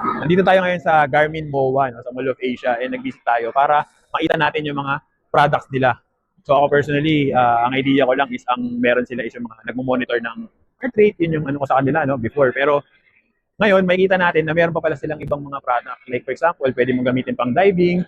Nandito tayo ngayon sa Garmin MOA, no, sa Mall of Asia, and nag-visit tayo para makita natin yung mga products nila. So ako personally, ang idea ko lang is ang meron sila is yung mga nagmo-monitor ng heart rate, yun yung ano ko sa kanila no, before. Pero ngayon, makikita natin na meron pa pala silang ibang mga product. Like for example, pwede mong gamitin pang diving,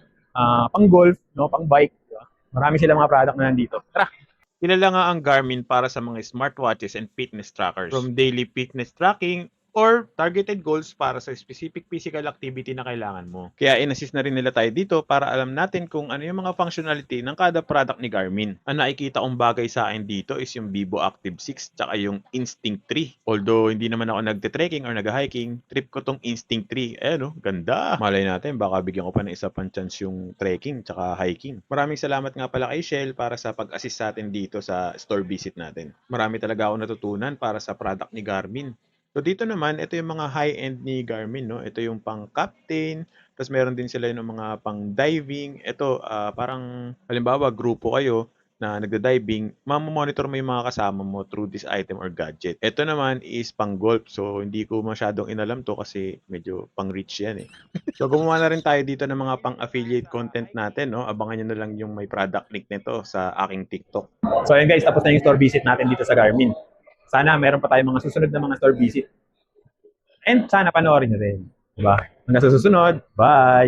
pang golf, no, pang bike. Diba? Marami silang mga product na nandito. Tara! Kilala nga ang Garmin para sa mga smartwatches and fitness trackers. From daily fitness tracking or targeted goals para sa specific physical activity na kailangan mo. Kaya in-assist na rin nila tayo dito para alam natin kung ano yung mga functionality ng kada product ni Garmin. Ang nakikita kong bagay sa akin dito is yung Vivo Active 6 tsaka yung Instinct 3. Although hindi naman ako nagte-trekking or nag-hiking, trip ko tong Instinct 3. Eh no, ganda! Malay natin, baka bigyan ko pa ng isa pang chance yung trekking tsaka hiking. Maraming salamat nga pala kay Shell para sa pag-assist sa atin dito sa store visit natin. Marami talaga ako natutunan para sa product ni Garmin. So dito naman, ito yung mga high-end ni Garmin, no? Ito yung pang captain, tapos meron din sila yung mga pang diving. Ito, parang halimbawa, grupo kayo na nagda-diving, mamomonitor mo yung mga kasama mo through this item or gadget. Ito naman is pang golf. So hindi ko masyadong inalam to kasi medyo pang rich yan eh. So gumawa na rin tayo dito ng mga pang affiliate content natin, no? Abangan nyo na lang yung may product link nito sa aking TikTok. So ayun guys, tapos na yung store visit natin dito sa Garmin. Sana meron pa tayong mga susunod na mga store visit. And sana panoorin nyo rin. Diba? Hanggang sa susunod. Bye!